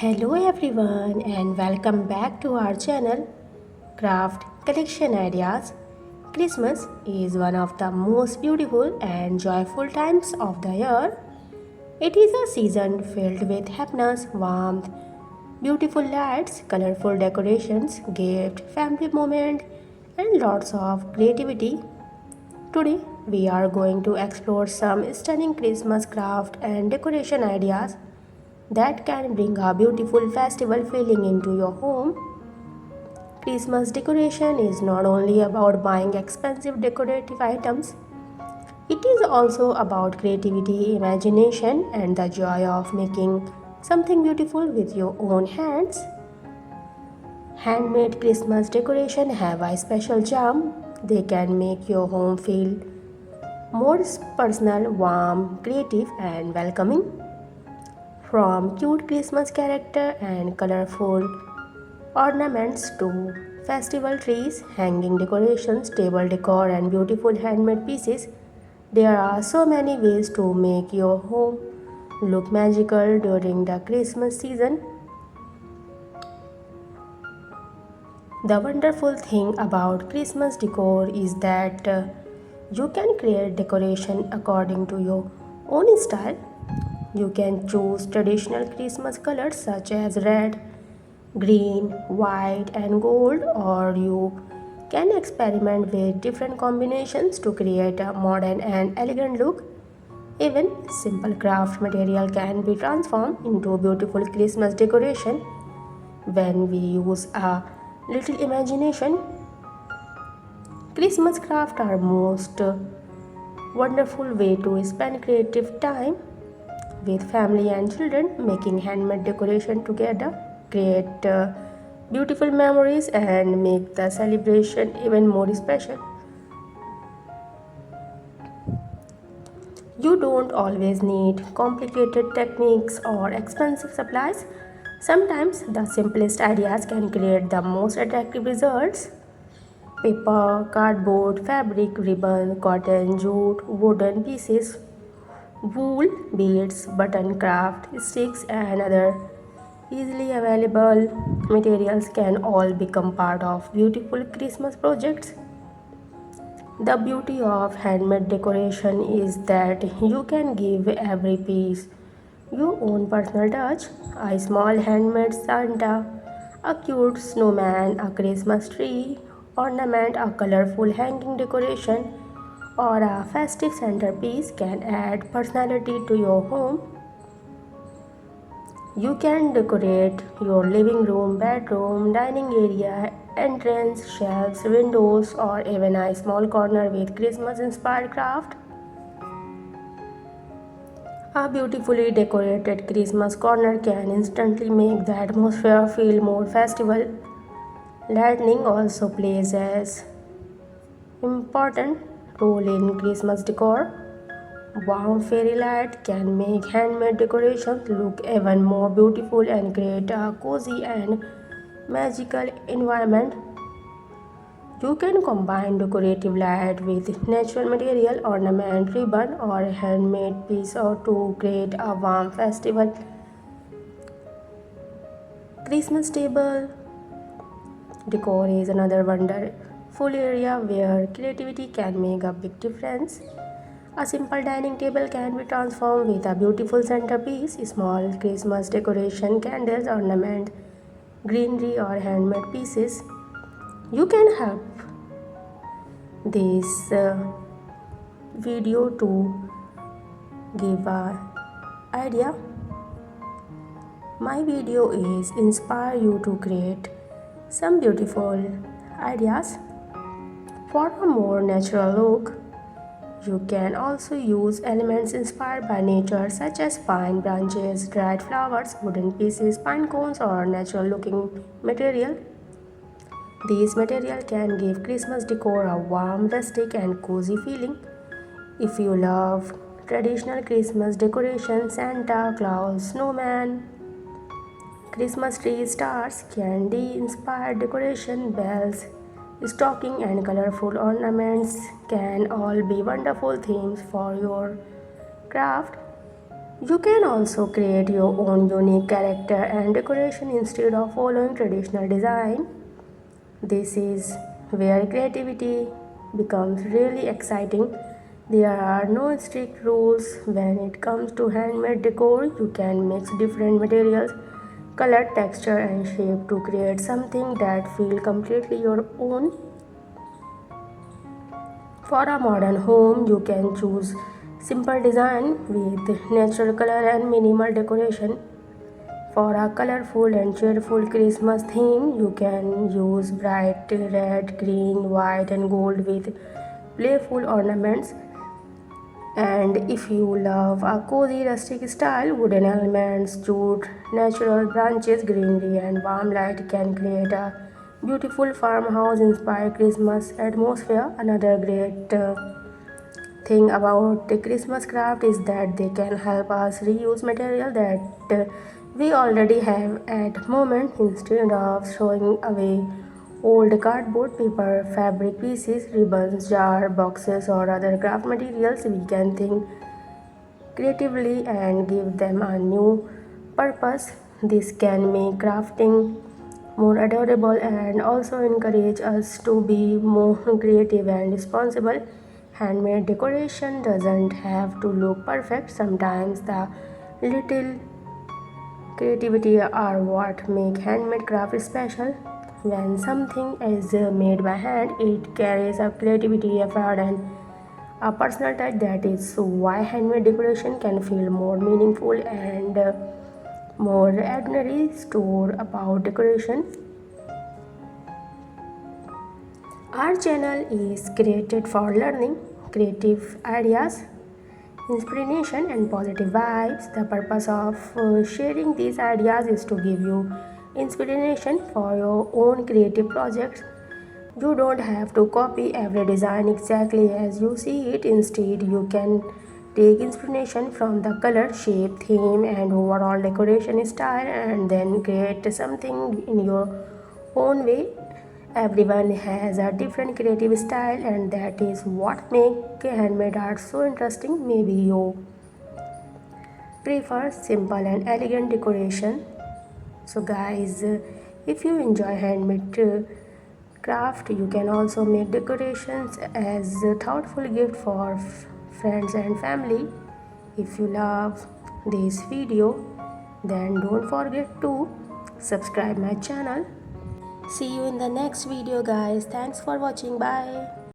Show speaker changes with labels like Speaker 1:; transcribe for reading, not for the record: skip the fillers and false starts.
Speaker 1: Hello everyone and welcome back to our channel Craft Collection Ideas. Christmas is one of the most beautiful and joyful times of the year. It is a season filled with happiness, warmth, beautiful lights, colorful decorations, gifts, family moments, and lots of creativity. Today we are going to explore some stunning Christmas craft and decoration ideas that can bring a beautiful festival feeling into your home. Christmas decoration is not only about buying expensive decorative items, it is also about creativity, imagination, and the joy of making something beautiful with your own hands. Handmade Christmas decoration have a special charm. They can make your home feel more personal, warm, creative, and welcoming. From cute Christmas character and colorful ornaments to festival trees, hanging decorations, table decor, and beautiful handmade pieces, there are so many ways to make your home look magical during the Christmas season. The wonderful thing about Christmas decor is that you can create decoration according to your own style. You can choose traditional Christmas colors such as red, green, white, and gold, or you can experiment with different combinations to create a modern and elegant look. Even simple craft material can be transformed into beautiful Christmas decoration when we use a little imagination. Christmas craft are most wonderful way to spend creative time with family and children. Making handmade decoration together create beautiful memories and make the celebration even more special. You don't always need complicated techniques or expensive supplies. Sometimes the simplest ideas can create the most attractive results. Paper, cardboard, fabric, ribbon, cotton, jute, wooden pieces, wool, beads, button craft, sticks, and other easily available materials can all become part of beautiful Christmas projects. The beauty of handmade decoration is that you can give every piece your own personal touch. A small handmade Santa, a cute snowman, a Christmas tree, ornament, a colorful hanging decoration, or a festive centerpiece can add personality to your home. You can decorate your living room, bedroom, dining area, entrance, shelves, windows, or even a small corner with Christmas inspired craft. A beautifully decorated Christmas corner can instantly make the atmosphere feel more festival. Lighting also plays as important role in Christmas decor. Warm fairy light can make handmade decorations look even more beautiful and create a cozy and magical environment. You can combine decorative light with natural material, ornament, ribbon, or a handmade piece or to create a warm festival. Christmas table decor is another wonderful area where creativity can make a big difference. A simple dining table can be transformed with a beautiful centerpiece, small Christmas decoration, candles, ornament, greenery, or handmade pieces. You can help this video to give a idea. My video is inspire you to create some beautiful ideas for a more natural look. You can also use elements inspired by nature such as pine branches, dried flowers, wooden pieces, pine cones, or natural looking material. These material can give Christmas decor a warm, rustic, and cozy feeling. If you love traditional Christmas decoration, Santa Claus, snowman, Christmas tree, stars, candy inspired decoration, bells, stocking, and colorful ornaments can all be wonderful themes for your craft. You can also create your own unique character and decoration instead of following traditional design. This is where creativity becomes really exciting. There are no strict rules when it comes to handmade decor. You can mix different materials, color, texture, and shape to create something that feels completely your own. For a modern home, you can choose simple design with natural color and minimal decoration. For a colorful and cheerful Christmas theme, you can use bright red, green, white, and gold with playful ornaments. And if you love a cozy rustic style, wooden elements, jute, natural branches, greenery, and warm light can create a beautiful farmhouse inspired Christmas atmosphere. Another great thing about the Christmas craft is that they can help us reuse material that we already have at moment instead of throwing away old cardboard, paper, fabric pieces, ribbons, jar, boxes or other craft materials. We can think creatively and give them a new purpose. This can make crafting more adorable and also encourage us to be more creative and responsible. Handmade decoration doesn't have to look perfect. Sometimes the little creativity are what make handmade craft special. When something is made by hand, it carries a creativity, effort, and a personal touch. That is why handmade decoration can feel more meaningful and more ordinary. Store about decoration. Our channel is created for learning, creative ideas, inspiration, and positive vibes. The purpose of sharing these ideas is to give you inspiration for your own creative projects. You don't have to copy every design exactly as you see it. Instead, you can take inspiration from the color, shape, theme, and overall decoration style and then create something in your own way. Everyone has a different creative style, and that is what makes handmade art so interesting. Maybe you prefer simple and elegant decoration. So, guys, if you enjoy handmade craft, you can also make decorations as a thoughtful gift for friends and family. If you love this video, then don't forget to subscribe my channel. See you in the next video, guys. Thanks for watching. Bye.